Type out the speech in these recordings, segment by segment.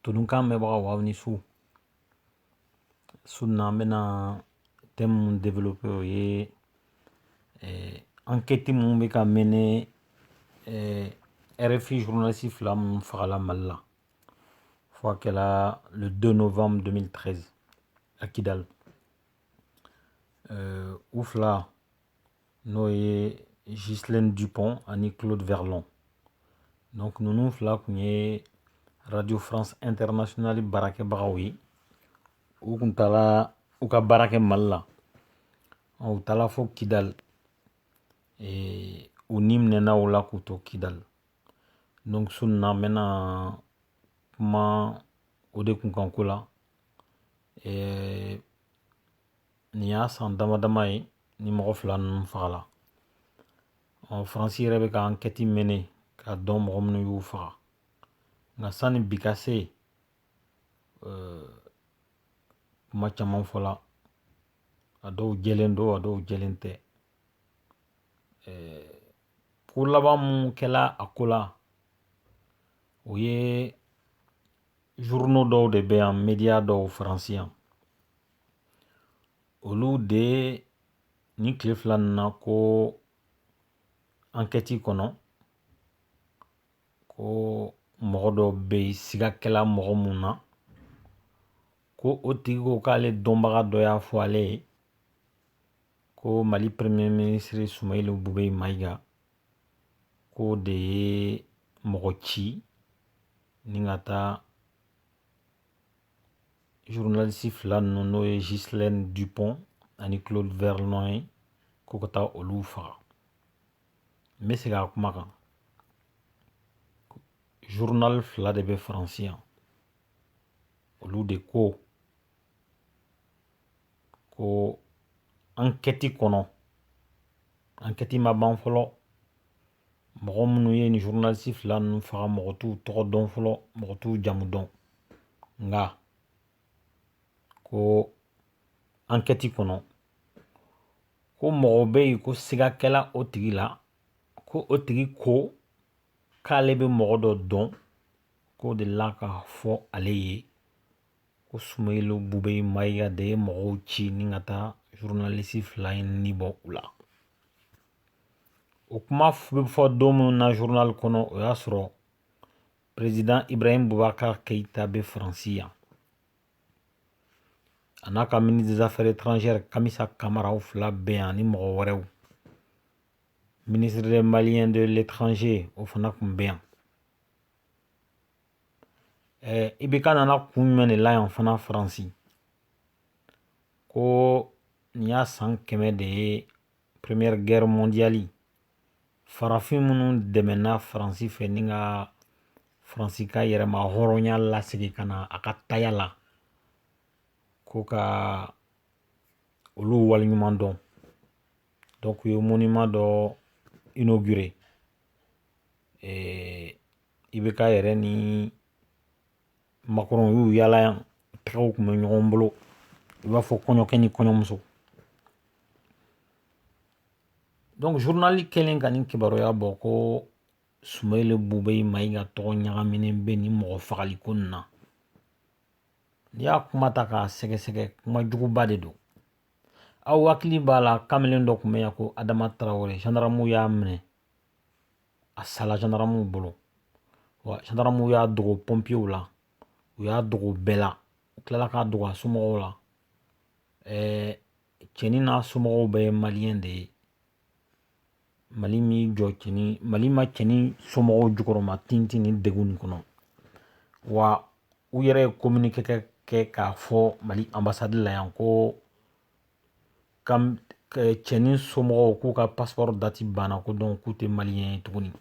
Tununkan mɛbaga waw ni su. Sunna n bɛna thème mun développer o ye enquête mun bɛ ka mɛnɛ RFI journaliste fila mun fagala Mali la fo a kɛla le 2 novembre 2013 à Kidal. U fila n'o ye Ghislaine Dupont ani Claude Verlon. Donc ninnu fila kun ye Radio France Internationale baarakɛbagaw ye. U kun taala u ka baara kɛ Mali la. U taala fo Kidal. U ni minɛna o la k'u to Kidal. Donc sunna n bɛna kuma o de kun kan ko la. Nin y'a san dama dama ye ni mɔgɔ fila ninnu fagala. Faransi yɛrɛ bɛ ka enquête mɛnɛ k'a dɔn mɔgɔ minnu y'u faga. Nka sani bi ka se kuma caman fɔla. A dɔw jɛlen don a dɔw jɛlen tɛ. Ko laban mun kɛla a ko la o ye journaux dɔw de bɛ yan média dɔw Faransi yan. Olu de ni tile fila nana ko enquête kɔnɔ ko mɔgɔ dɔ bɛ yen sigakɛla mɔgɔ mun na ko o tigi ko k'ale dɔnbaga dɔ y'a fɔ ale ye ko Mali premier ministre Soumaïla Boubeyi Maïga ko de ye mɔgɔ ci ni ka taa journaliste fila ninnu n'o ye Ghislaine Dupont ani Claude Verlon ye ko ka taa olu faga. N bɛ segin a kuma kan. Journal fila de bɛ Faransi yan. Olu de ko enquête kɔnɔ enquête ma ban fɔlɔ. Mɔgɔ minnu ye ni journaliste fila ninnu faga mɔgɔ t'u tɔgɔ dɔn fɔlɔ mɔgɔ t'u jamu dɔn. Nka ko enquête kɔnɔ ko mɔgɔ bɛ yen ko sigakɛla o tigi la ko o tigi ko k'ale bɛ mɔgɔ dɔ dɔn k'o de la ka fɔ ale ye ko Soumaïla Boubeyi Maïga de ye mɔgɔw ci ni ka taa journaliste fila in ni bɔ u la. O kuma bɛ fɔ don min na journal kɔnɔ o y'a sɔrɔ président Ibrahim Boubacar Keïta bɛ Faransi yan. A n'a ka ministre des affaires étrangères Kamisa Kamara o fila bɛ yan ni mɔgɔ wɛrɛw. Ministre des Maliens de l'étranger o fana kun bɛ yan. IBK nana kun jumɛn de la yan fana Faransi ko nin y'a san 100 de ye première guerre mondiale. Farafin minnu dɛmɛna Faransi fɛ ni ka Faransi ka yɛrɛma hɔrɔnya lasegin ka na a ka taya la ko ka olu waleɲuman dɔn. Donc u ye monument dɔ inauguré. IBK yɛrɛ ni Macron y'u yala yan. Tɛgɛw kun bɛ ɲɔgɔn bolo. I b'a fɔ kɔɲɔkɛ ni kɔɲɔmuso. Donc journal kelen ka nin kibaruya bɔ ko Soumaïla Boubeyi Maïga tɔgɔ ɲagaminen bɛ ni mɔgɔ fagali ko nin na. N'i y'a kuma ta k'a sɛgɛsɛgɛ kuma juguba de don. Aw hakili b'a la kamalen dɔ kun bɛ yan ko Adama Traoré gendarmew y'a minɛ a sala gendarmew bolo. Wa gendarmew y'a dogo pompiers la u y'a dogo bɛɛ la u tilala k'a dogo a somɔgɔw la. Cɛnin n'a somɔgɔw bɛɛ ye maliyɛn de ye. Mali min jɔ cɛnin Mali ma cɛnin somɔgɔw jukɔrɔ ma tintin ni degun nin kɔnɔ. Wa u yɛrɛ ye communiqué kɛ k'a fɔ Mali ambassade la yan ko cɛnin somɔgɔw k'u ka passeport date banna ko donc k'u tɛ maliyɛn ye tuguni.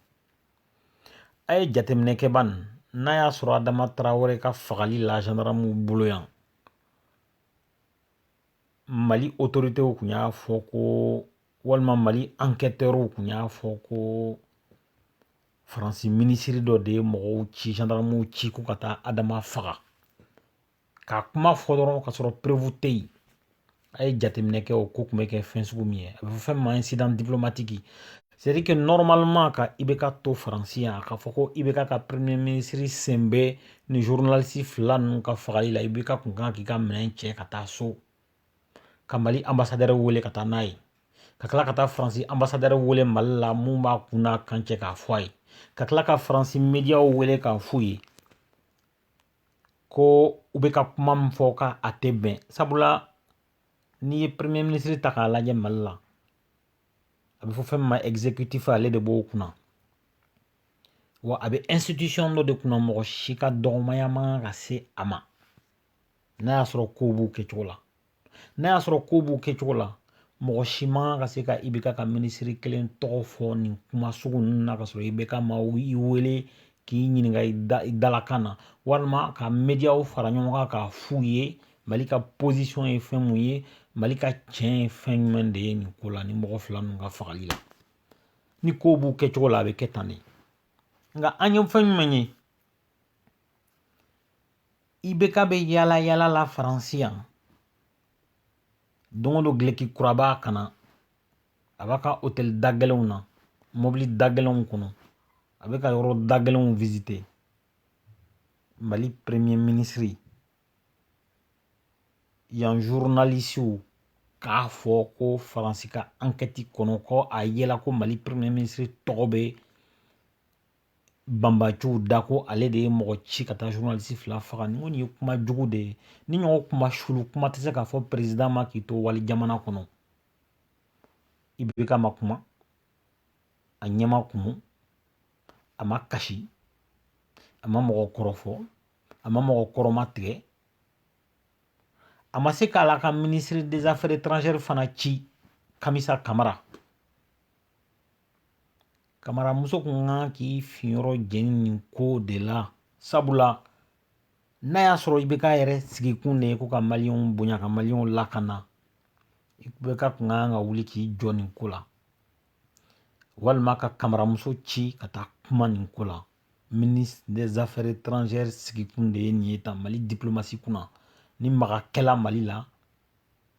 A ye jateminɛ kɛ ban n'a y'a sɔrɔ Adama Traoré ka fagali la gendarmew bolo yan. Mali autorités kun y'a fɔ ko walima Mali enquêteurs kun y'a fɔ ko Faransi ministre dɔ de ye mɔgɔw ci gendarmew ci ko ka taa Adama faga. K'a kuma fɔ dɔrɔn ka sɔrɔ preuve tɛ yen. A ye jateminɛ kɛ o ko kun bɛ kɛ fɛn sugu min ye. A bɛ fɔ fɛn min ma incident diplomatique. c'est-à-dire que normalement ka ibeka to faransiya ka foko ibeka ka premier ministre sembe ni journaliste fila nun ka fagali la ibeka kun kan k'i ka minɛn cɛ ka taa so ka Mali ambassadeur wele ka taa n'a ye ka tila ka taa faransi ambassadeur wele Mali la mun b'a kun n'a kan cɛ k'a fɔ a ye ka tila ka faransi médiaw wele k'a f'u ye ko u bɛ ka kuma min fɔ ka a tɛ bɛn sabula n'i ye premier ministre ta k'a lajɛ Mali la a bɛ fɔ fɛn min ma exécutif ale de b'o kunna wa a bɛ institution dɔ de kunna mɔgɔ si ka dɔgɔmaya man ka se a ma n'a y'a sɔrɔ kow b'u kɛcogo la n'a y'a sɔrɔ kow b'u kɛcogo la mɔgɔ si man ka se ka IBK ka minisiri kelen tɔgɔ fɔ nin kuma sugu ninnu na ka sɔrɔ IBK ma i wele k'i ɲininka i dalakan na walima ka médiaw fara ɲɔgɔn kan k'a f'u ye Mali ka position ye fɛn mun ye Mali ka tiɲɛ ye fɛn jumɛn de ye nin ko la ni mɔgɔ fila ninnu ka fagali la ni kow b'u kɛcogo la a bɛ kɛ tan de nka an ye fɛn jumɛn ye IBK bɛ yala yala la faransi yan don o don gileki kura b'a kana a b'a ka hôtel da gɛlɛnw na mobili da gɛlɛnw kɔnɔ a bɛ ka yɔrɔ da gɛlɛnw visiter Mali premier ministre yan journalistes k'a fɔ ko faransi ka enquête kɔnɔ ko a yela ko Mali premier ministre tɔgɔ bɛ banbaciw da ko ale de ye mɔgɔ ci ka taa journaliste fila faga nin kɔni ye kuma jugu de ye ni ɲɔgɔn kuma sulu kuma tɛ se k'a fɔ président ma k'i to wali jamana kɔnɔ IBK ma kuma a ɲɛ ma kumu a ma kasi a ma mɔgɔ kɔrɔfɔ a ma mɔgɔ kɔrɔma tigɛ a ma se k'a la ka ministre des affaires étrangères fana ci Kamisa Kamara Kamaramuso kun kan k'i finyɔrɔ jɛni nin ko de la sabula n'a y'a sɔrɔ IBK yɛrɛ sigikun de ye ko ka maliyɛnw bonya ka maliyɛnw lakana IBK kun kan ka wuli k'i jɔ nin ko la walima ka Kamaramuso ci ka taa kuma nin ko la ministre des affaires étrangères sigikun de ye nin ye tan Mali diplomatie kunna ni maga kɛla Mali la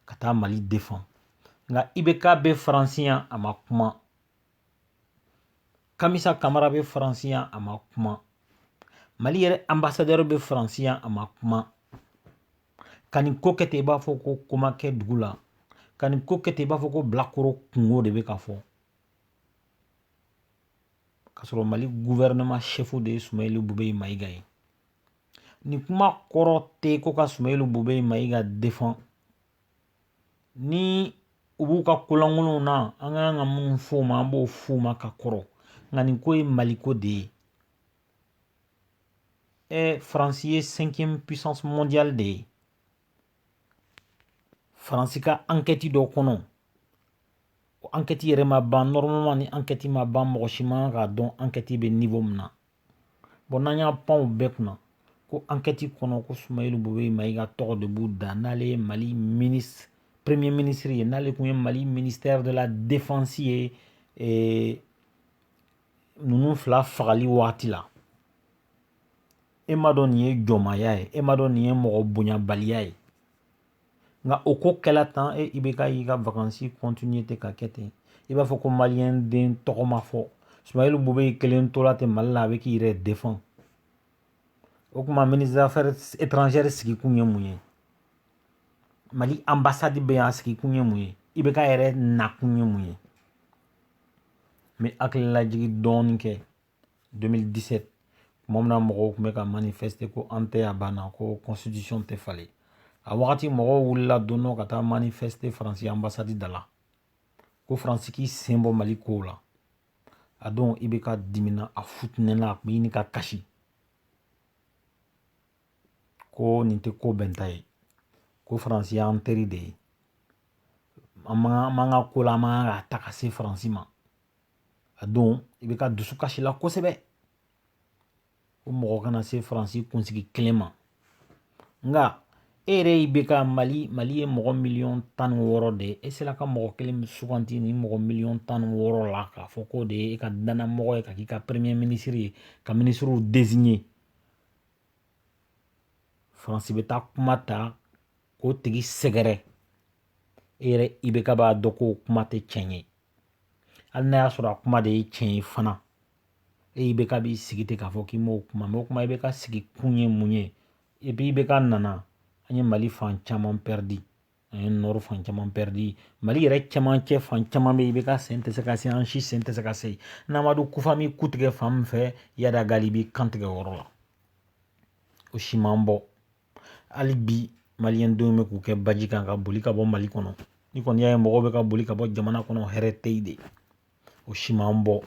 ka taa Mali défend nka IBK bɛ faransi yan a ma kuma Kamisa Kamara bɛ faransi yan a ma kuma Mali yɛrɛ ambassadeur bɛ faransi yan a ma kuma ka nin ko kɛ ten i b'a fɔ ko ko ma kɛ dugu la ka nin ko kɛ ten i b'a fɔ ko bilakoro kungo de bɛ ka fɔ ka sɔrɔ Mali gouvernement chef de ye Sumahila Bubeyi Mayiga ye nin kuma kɔrɔ tɛ ko ka Sumahila Bubeyi Mayiga défend ni u b'u ka kolankolonw na an ka kan ka minnu f'u ma an b'o f'u ma ka kɔrɔ nka nin ko ye Mali ko de ye faransi ye 5e puissance mondiale de ye faransi ka enquête dɔ kɔnɔ o enquête yɛrɛ ma ban normalement ni enquête ma ban mɔgɔ si man k'a dɔn enquête bɛ niveau min na bon n'an y'a pan o bɛɛ kunna ko enquête kɔnɔ ko Sumahila Bubeyi Mayiga tɔgɔ de b'u da n'ale ye Mali ministre premier ministre ye n'ale kun ye Mali ministère de la défense ye ninnu fila fagali waati la e ma dɔn nin ye jɔnmaya ye e ma dɔn nin ye mɔgɔ bonyabaliya ye nka o ko kɛla tan IBK y'i ka vacances continuer ten ka kɛ ten i b'a fɔ ko maliyɛn den tɔgɔ ma fɔ Sumahila Bubeyi kelen tola ten Mali la a bɛ k'i yɛrɛ défend o tuma ministre des affaires étrangères sigikun ye mun ye Mali ambassade bɛ yan a sigikun ye mun ye IBK yɛrɛ nakun ye mun ye n bɛ hakililajigi dɔɔni kɛ 2017 tuma min na mɔgɔw tun bɛ ka manifester ko an tɛ a banna ko constitution tɛ falen a wagati mɔgɔw wulila don dɔ ka taa manifester faransi ambassade da la ko faransi k'i sen bɔ Mali kow la a don IBK dimina a futunɛna a tun bɛ ɲini ka kasi ko nin tɛ ko bɛnta ye ko faransi y'an teri de ye an man ka ko la an man ka ta ka se faransi ma a don IBK dusu kasila kosɛbɛ ko mɔgɔ kana se faransi kunsigi kelen ma nka e yɛrɛ IBK Mali ye mɔgɔ miliyɔn 16 de ye e sera ka mɔgɔ kelen suganti ni mɔgɔ miliyɔn 16 la k'a fɔ k'o de ye e ka danamɔgɔ ye ka k'i ka premier ministre ye ka ministrew désigner faransi bɛ taa kuma ta k'o tigi sɛgɛrɛ e yɛrɛ IBK b'a dɔn k'o kuma tɛ tiɲɛ ye hali n'a y'a sɔrɔ a kuma de ye tiɲɛ ye fana i bɛ ka b'i sigi ten k'a fɔ k'i m'o kuma mɛ o kuma i bɛ ka sigi kun ye mun ye et puis i bɛ ka nana an ye Mali fan caman perdi an ye nord fan caman perdi Mali yɛrɛ cɛmancɛ fan caman bɛ i bɛ ka sen tɛ se ka se an si sen tɛ se ka se n'Amadu Kufami kutigɛ fan min fɛ Yada Gali b'i kantigɛ o yɔrɔ la o si m'an bɔ hali bi maliyɛndenw bɛ k'u kɛ baji kan ka boli ka bɔ Mali kɔnɔ ni kɔni y'a ye mɔgɔw bɛ ka boli ka bɔ jamana kɔnɔ hɛrɛ tɛ yen de o si m'an bɔ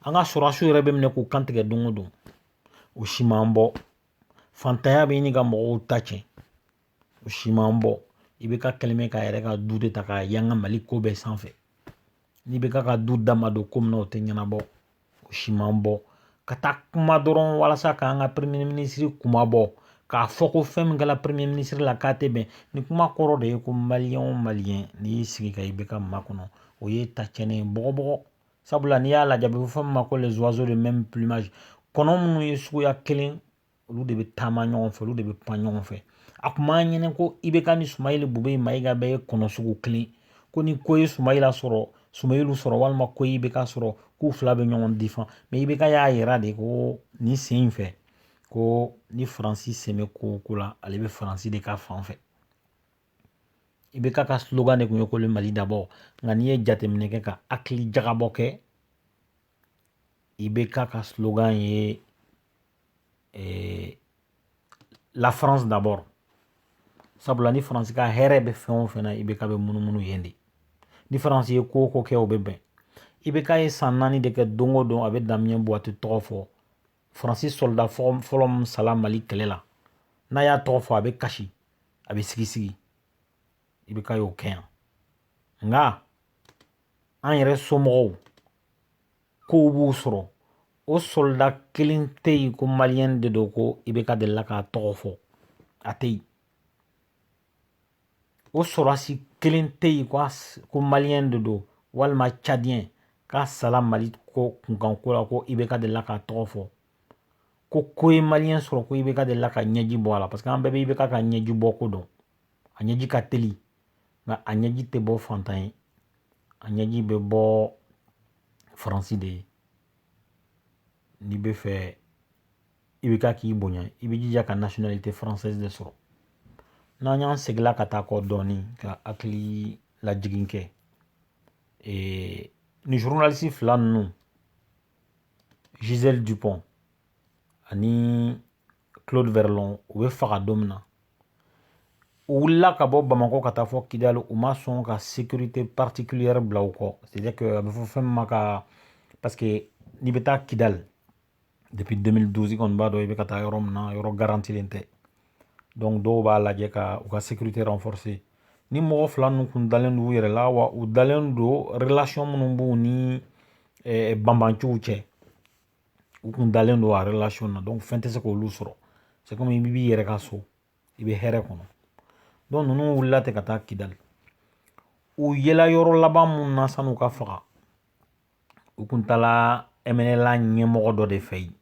an ka sɔrɔdasiw yɛrɛ bɛ minɛ k'u kantigɛ don o don o si m'an bɔ fantanya bɛ ɲini ka mɔgɔw ta tiɲɛ o si m'an bɔ i bɛ ka kɛlɛmɛ k'a yɛrɛ ka du de ta k'a yan ka Mali ko bɛɛ sanfɛ n'i bɛ ka du dama don ko min na o tɛ ɲɛnabɔ o si m'an bɔ ka taa kuma dɔrɔn walasa k'an ka premier ministre kuma bɔ k'a fɔ ko fɛn min kɛla premier ministre la k'a tɛ bɛn ni kuma kɔrɔ de ye ko maliyɛn o maliyɛn n'i y'i sigi ka i bɛ ka makɔnɔ o ye ta cɛnɛ ye bɔgɔbɔgɔ sabula n'i y'a lajɛ a bɛ fɔ fɛn min ma ko les oiseaux de même plumage kɔnɔ minnu ye suguya kelen olu de bɛ taama ɲɔgɔn fɛ olu de bɛ pan ɲɔgɔn fɛ a kun b'an ɲɛnɛ ko IBK ni Sumayila Bube Mayiga bɛɛ ye kɔnɔ sugu kelen ko ni ko ye Sumayilu sɔrɔ walima ko IBK sɔrɔ k'u fila bɛ ɲɔgɔn difan mɛ IBK y'a yira de ko nin sen in fɛ ko ni Faransi sen bɛ ko o ko la ale bɛ Faransi de ka fan fɛ IBK ka slogan de kun ye ko le Mali d'abord nka n'i ye jateminɛ kɛ ka hakili jagabɔ kɛ IBK ka slogan ye la France d'abord sabula ni Faransi ka hɛrɛ bɛ fɛn o fɛn na IBK bɛ munumunu yen de ni Faransi ye ko o ko kɛ o bɛ bɛn IBK ye san 4 de kɛ don o don a bɛ Damiyɛn Buwate tɔgɔ fɔ Faransi soldat fɔlɔ min sala Mali kɛlɛ la n'a y'a tɔgɔ fɔ a bɛ kasi a bɛ sigi IBK y'o kɛ yan nka an yɛrɛ somɔgɔw kow b'u sɔrɔ o soldat kelen tɛ yen ko maliyɛn de don ko IBK delila k'a tɔgɔ fɔ a tɛ yen o sɔrɔdasi kelen tɛ yen ko maliyɛn de don walima cadiyɛn k'a sala Mali ko kunkanko la ko IBK delila k'a tɔgɔ fɔ ko ye maliyɛn sɔrɔ ko IBK delila ka ɲɛji bɔ a la parce que an bɛɛ bɛ IBK ka ɲɛji bɔ ko dɔn a ɲɛji ka teli nka a ɲɛji tɛ bɔ fantan ye a ɲɛji bɛ bɔ Faransi de ye n'i bɛ fɛ IBK k'i bonya i bɛ jija ka nationalité française de sɔrɔ n'an y'an segila ka taa kɔ dɔɔni ka hakili lajigin kɛ ni journaliste fila ninnu Gisèle Dupont ani Claude Verlon u bɛ faga don min na u wulila ka bɔ Bamako ka taa fɔ Kidali u ma sɔn ka sécurité particulière bila u kɔ c'est-à-dire que a bɛ fɔ fɛn min ma ka parce que n'i bɛ taa Kidali depuis 2012 i kɔni b'a dɔn i bɛ ka taa yɔrɔ min na yɔrɔ garantilen tɛ donc dɔw b'a lajɛ ka u ka sécurité renforcer ni mɔgɔ fila ninnu kun dalen don u yɛrɛ la wa u dalen don relation minnu b'u ni banbanciw cɛ u kun dalen don a relation na donc fɛn tɛ se k'olu sɔrɔ c'est comme i b'i yɛrɛ ka so i bɛ hɛrɛ kɔnɔ donc ninnu wulila ten ka taa Kidali u yela yɔrɔ laban mun na san'u ka faga u kun taala MNLA ɲɛmɔgɔ dɔ de fɛ yen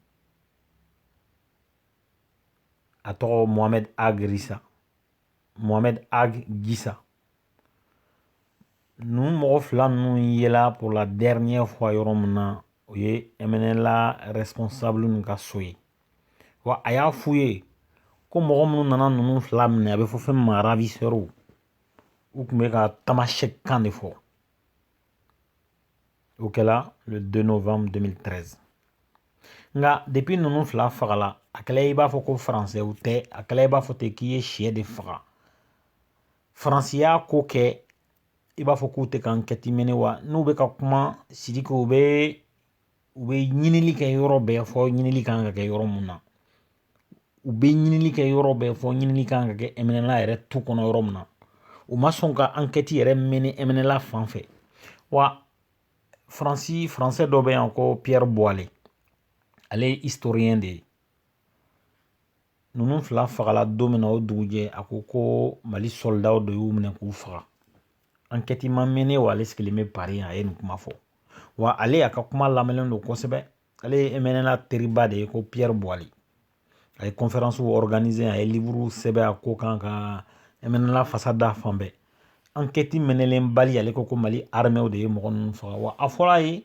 a tɔgɔ Mohamed Ag Gissa ninnu mɔgɔ fila ninnu yela pour la dernière fois yɔrɔ min na o ye MNLA responsable ninnu ka so ye wa a y'a f'u ye ko mɔgɔ minnu nana ninnu fila minɛ a bɛ fɔ fɛn min ma ravisseur u tun bɛ ka tamasɛki kan de fɔ o kɛla le 2 novembre 2013 nka depuis ninnu fila fagala a kɛla i b'a fɔ ko faransɛw tɛ a kɛla i b'a fɔ ten k'i ye sɛ de faga faransi y'a ko kɛ i b'a fɔ k'u tɛ ka enquête mɛnɛ wa n'u bɛ ka kuma Sidiki u bɛ ɲinili kɛ yɔrɔ bɛɛ fɔ ɲinili kan ka kɛ yɔrɔ mun na u bɛ ɲinili kɛ yɔrɔ bɛɛ fɔ ɲinili kan ka kɛ MNLA yɛrɛ tu kɔnɔ yɔrɔ mun na u ma sɔn ka enquête yɛrɛ mɛnɛ MNLA fan fɛ wa français dɔ bɛ yan ko Pierre Boile ale ye historien de ye ninnu fila fagala don min na o dugujɛ a ko Mali soldat dɔ y'u minɛ k'u faga enquête ma mɛnɛ wa ale sigilen bɛ Paris yan a ye nin kuma fɔ wa ale a ka kuma lamɛnlen don kosɛbɛ ale ye MNLA teriba de ye ko Pierre Boile a ye conférence organiser a ye livre sɛbɛn a ko kan ka MNLA fasa da fan bɛɛ enquête menelen bali ale ko Mali armée de ye mɔgɔ ninnu faga wa a fɔra ye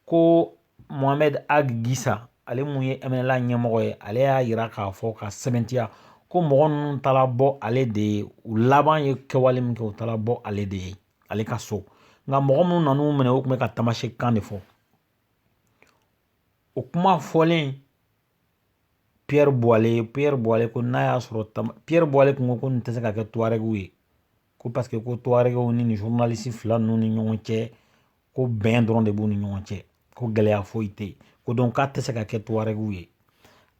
ko Mohamed Ag Gissa ale mun ye MNLA ɲɛmɔgɔ ye ale y'a yira k'a fɔ ka sɛbɛntiya ko mɔgɔ ninnu taara bɔ ale de ye u laban ye kɛwale min kɛ u taara bɔ ale de ye ale ka so nka mɔgɔ minnu nan'u minɛ u tun bɛ ka tamasɛkan de fɔ o kuma fɔlen Pierre Boile ko n'a y'a sɔrɔ Pierre Boile kun ko nin tɛ se ka kɛ Tuaregu ye ko parce que ko Tuaregew ni journaliste fila ninnu ni ɲɔgɔn cɛ ko bɛn dɔrɔn de b'u ni ɲɔgɔn cɛ ko gɛlɛya foyi tɛ yen ko donc k'a tɛ se ka kɛ Tuaregew ye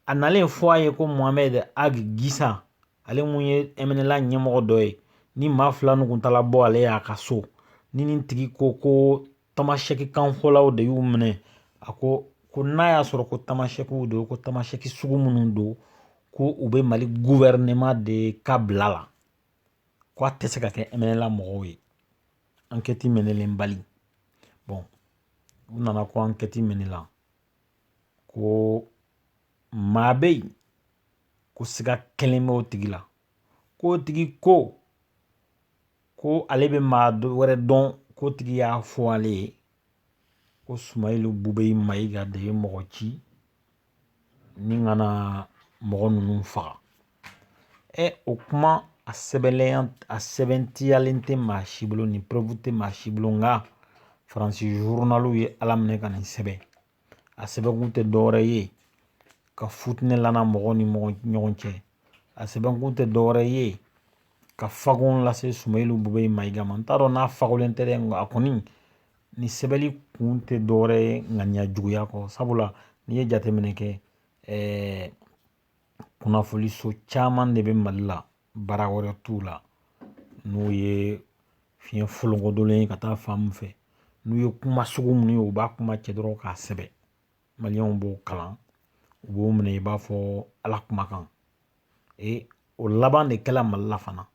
a nalen fɔ a ye ko Mohamed Ag Gissa ale mun ye MNLA ɲɛmɔgɔ dɔ ye ni maa fila nin kun taala bɔ ale y'a ka so ni nin tigi ko tamasɛki kanfɔlaw de y'u minɛ a ko n'a y'a sɔrɔ ko tamasɛkiw don ko tamasɛki sugu minnu don ko u bɛ Mali gouvernement de ka bila la ko a tɛ se ka kɛ MNLA mɔgɔw ye enquête menelen bali bon u nana ko enquête menela ko maa bɛ yen ko siga kelen bɛ o tigi la ko tigi ko ale bɛ maa wɛrɛ dɔn ko tigi y'a fɔ ale ye ko Sumailu Bubeyi Mayiga de ye mɔgɔ ci ni ka na mɔgɔ ninnu faga o kuma a sɛbɛntiyalen tɛ maa si bolo ni preuve tɛ maa si bolo nka Faransi journaliw ye ala minɛ ka nin sɛbɛn a sɛbɛnkun tɛ dɔwɛrɛ ye ka futinɛ lana mɔgɔw ni ɲɔgɔn cɛ a sɛbɛnkun tɛ dɔwɛrɛ ye ka fagon lase Sumailu Bubeyi Mayiga ma n t'a dɔn n'a fagolen tɛ dɛ nka a kɔni ni sɛbɛnli kun tɛ dɔwɛrɛ ye ŋaniya juguya kɔ sabula n'i ye jateminɛ kɛ kunnafoniso caman de bɛ Mali la baara wɛrɛ t'u la n'o ye fiɲɛ folonkodolen ye ka taa fan min fɛ n'u ye kuma sugu minnu ye u b'a kuma cɛ dɔrɔn k'a sɛbɛn maliyɛnw b'o kalan u b'o minɛ i b'a fɔ ala kumakan o laban de kɛla Mali la fana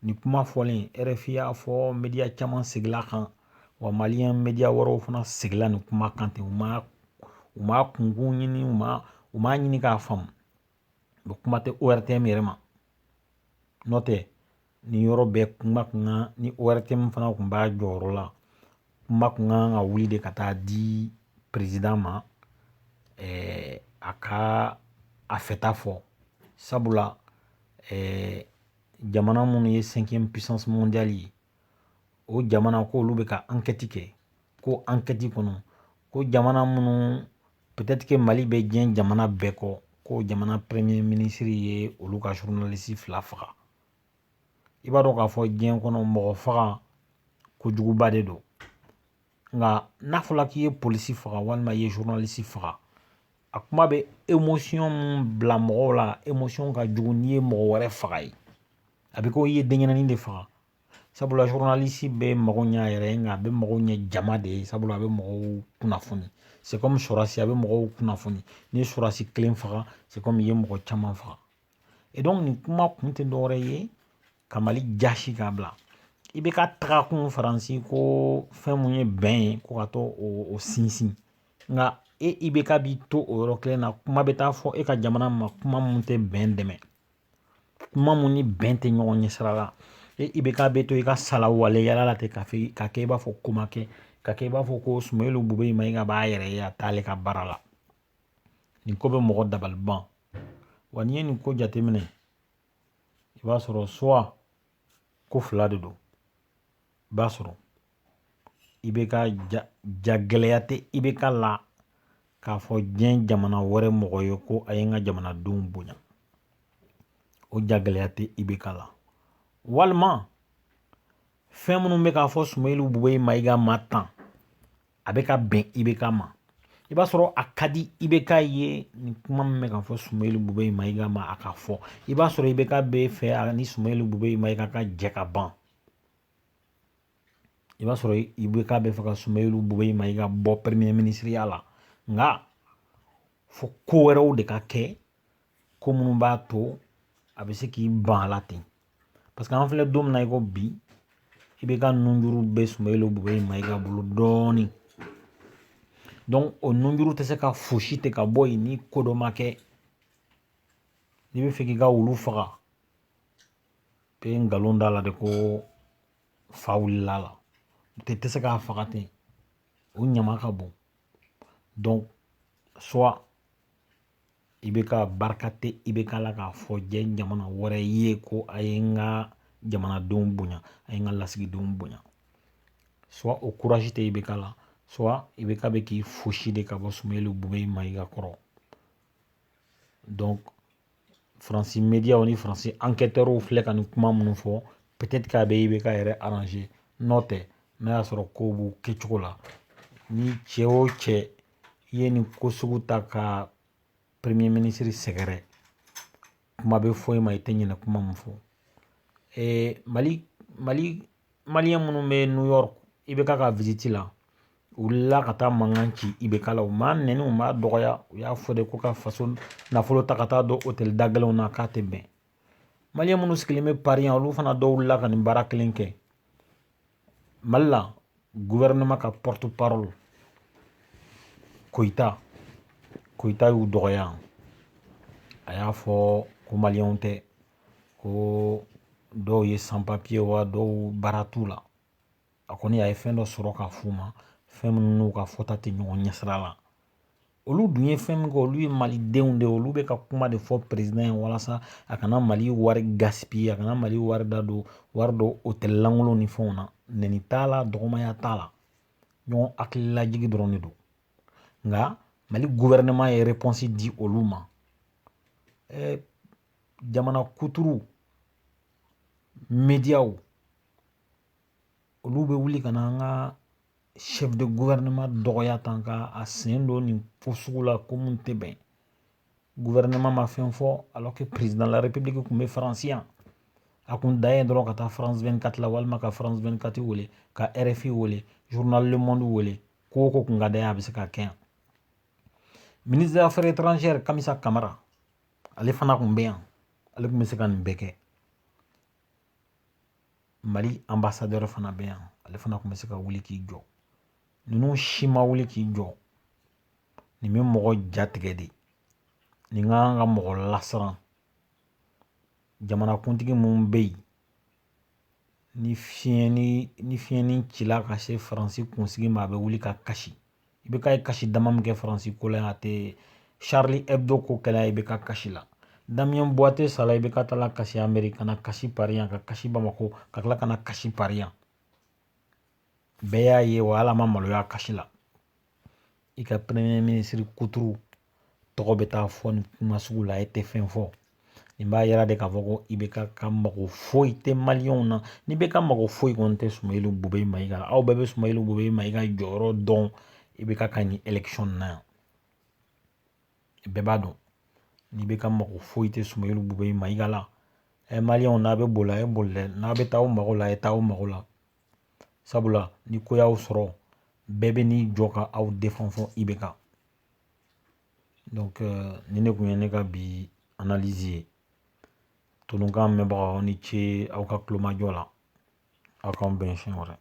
ni kuma fɔlen RFI y'a fɔ media caman segila kan wa maliyɛn media wɛrɛw fana segila nin kuma kan ten u ma kunkun ɲini u ma ɲini k'a faamu o kuma tɛ ORTM yɛrɛ ma n'o tɛ ni yɔrɔ bɛɛ kuma kun kan ni ORTM fana kun b'a jɔyɔrɔ la kuma kun kan ka wuli de ka taa di président ma a ka a fɛta fɔ sabula jamana minnu ye 5e puissance mondiale ye o jamana ko olu bɛ ka enquête kɛ ko enquête kɔnɔ ko jamana minnu peut-être que Mali bɛ diɲɛ jamana bɛɛ kɔ ko jamana premier ministre ye olu ka journaliste fila faga i b'a dɔn k'a fɔ diɲɛ kɔnɔ mɔgɔ faga kojuguba de don nka n'a fɔra k'i ye polisi faga walima i ye journaliste faga a kuma bɛ émotion min bila mɔgɔw la émotion ka jugu n'i ye mɔgɔ wɛrɛ faga ye a bɛ ko i ye denɲɛrɛnin de faga sabula journaliste bɛ mago ɲɛ a yɛrɛ ye nka a bɛ mago ɲɛ jama de ye sabula a bɛ mɔgɔw kunnafoni c'est comme sɔrɔsi a bɛ mɔgɔw kunnafoni n'i ye sɔrɔsi kelen faga c'est comme i ye mɔgɔ caman faga et donc nin kuma kun tɛ dɔwɛrɛ ye ka Mali jasi k'a bila i bɛ ka taga kun Faransi ko fɛn mun ye bɛn ye ko ka to o sinsin nka i bɛ ka b'i to o yɔrɔ kelen na kuma bɛ taa fɔ e ka jamana ma kuma mun tɛ bɛn dɛmɛ kuma mun ni bɛn tɛ ɲɔgɔn ɲɛ sira la i bɛ ka bɛ to i ka sala waleyala la ten ka kɛ i b'a fɔ ko ma kɛ ka kɛ i b'a fɔ ko Sumailu Bubeyi Mayiga b'a yɛrɛ ye a t'ale ka baara la nin ko bɛ mɔgɔ dabali ban wa n'i ye nin ko jateminɛ i b'a sɔrɔ soit ko fila de don i b'a sɔrɔ i bɛ ka jagɛlɛya tɛ i bɛ ka la k'a fɔ diɲɛ jamana wɛrɛ mɔgɔ ye ko a ye n ka jamanadenw bonya o jagɛlɛya tɛ i bɛ ka la walima fɛn minnu bɛ k'a fɔ Sumailu Bubeyi Mayiga ma tan a bɛ ka bɛn i bɛ ka ma i b'a sɔrɔ a ka di i bɛ ka ye nin kuma min bɛ k'a fɔ Sumailu Bubeyi Mayiga ma a ka fɔ i b'a sɔrɔ i bɛ ka bɛ fɛ ni Sumailu Bubeyi Mayiga ka jɛ ka ban i b'a sɔrɔ i bɛ ka bɛ fɛ ka Sumailu Bubeyi Mayiga bɔ premier ministeriya la nka fo ko wɛrɛw de ka kɛ ko minnu b'a to a bɛ se k'i ban a la ten parce que an filɛ don min na i ko bi i bɛ ka nunjuru bɛ Sumailu Bubeyi Mayiga bolo dɔɔnin donc o nunjuru tɛ se ka fosi tɛ ka bɔ yen ni ko dɔ ma kɛ n'i bɛ fɛ k'i ka wulu faga i bɛ nkalon da la de ko fa wulila la tɛ se k'a faga ten o ɲama ka bon donc soit i bɛ ka barika tɛ i bɛ k'a la k'a fɔ jɛ jamana wɛrɛ ye ko a ye n ka jamanadenw bonya a ye n ka lasigidenw bonya soit o courage tɛ i bɛ k'a la soit i bɛ k'a bɛ k'i fosi de ka bɔ Sumahila Bubeyi Mayiga kɔrɔ donc Faransi médiaw ni Faransi enquêteurs filɛ ka nin kuma minnu fɔ peut-être k'a bɛ i bɛ k'a yɛrɛ arranger n'o tɛ n'a y'a sɔrɔ kow b'u kɛcogo la ni cɛ o cɛ i ye nin ko sugu ta ka premier ministre sɛgɛrɛ kuma bɛ fɔ i ma i tɛ ɲinɛ kuma min fɔ maliyɛn minnu bɛ New York i bɛ k'a ka visite la u wulila ka taa mankan ci i bɛ k'a la u m'a nɛni u m'a dɔgɔya u y'a fɔ de ko ka faso nafolo ta ka taa don hôtel da gɛlɛnw na k'a tɛ bɛn maliyɛn minnu sigilen bɛ Paris yan olu fana dɔw wulila ka nin baara kelen kɛ Mali la gouvernement ka porte parole Koyita y'u dɔgɔya a y'a fɔ ko maliyɛnw tɛ ko dɔw ye sans papier wa dɔw baara t'u la a kɔni a ye fɛn dɔ sɔrɔ k'a f'u ma fɛn minnu n'u ka fɔta tɛ ɲɔgɔn ɲɛsira la olu dun ye fɛn min kɛ olu ye malidenw de ye olu bɛ ka kuma de fɔ président ye walasa a kana Mali wari gaspiller a kana Mali wari da don hôtel lankolon ni fɛnw na nɛni t'a la dɔgɔmanya t'a la ɲɔgɔn hakililajigi dɔrɔn de don nka Mali gouvernement ye réponse di olu ma jamana kuturu médiaw olu bɛ wuli ka na an ka chef de gouvernement dɔgɔya tan ka a sen don nin ko sugu la ko mun tɛ bɛn gouvernement ma fɛn fɔ alors que président de la république tun bɛ Faransi yan a kun da ye dɔrɔn ka taa France 24 la walima ka France 24 wele ka RFI wele journal Le Monde wele ko o ko kun ka da ye a bɛ se ka kɛ yan ministre des affaires étrangères Kamisa Kamara ale fana kun bɛ yan ale kun bɛ se ka nin bɛɛ kɛ Mali ambassadeur fana bɛ yan ale fana kun bɛ se ka wuli k'i jɔ ninnu si ma wuli k'i jɔ nin bɛ mɔgɔ jatigɛ de nin ka kan ka mɔgɔ lasiran jamanakuntigi minnu bɛ yen ni fiɲɛni cila ka se Faransi kunsigi ma a bɛ wuli ka kasi i bɛ k'a ye kasi dama min kɛ Faransi ko la a tɛ Charlie Hebdo ko kɛla i bɛ ka kasi la Damien Boite sala i bɛ ka taa la kasi Amérique ka na kasi Paris yan ka kasi Bamako ka tila ka na kasi Paris yan bɛɛ y'a ye wa hali a ma maloya kasi la i ka premier ministre kuturu tɔgɔ bɛ taa fɔ nin kuma sugu la e tɛ fɛn fɔ nin b'a yira de k'a fɔ ko i bɛ ka mago foyi tɛ maliyɛnw na ni bɛ ka mago foyi kɔni tɛ Sumahila Bubeyi Mayiga la aw bɛɛ bɛ Sumahila Bubeyi Mayiga jɔyɔrɔ dɔn i bɛ ka nin élection na yan bɛɛ b'a dɔn ni bɛ ka mago foyi tɛ Sumahila Bubeyi Mayiga la maliyɛnw n'a bɛ boli a ye boli dɛ n'a bɛ taa aw mago la a ye taa aw mago la sabula ni ko y'aw sɔrɔ bɛɛ bɛ n'i jɔ ka aw défend i bɛ ka donc ni ne kun ye ne ka bi analyse ye tolonkan mɛnbagaw aw ni ce aw ka tulomajɔ la aw k'an bɛn siɲɛ wɛrɛ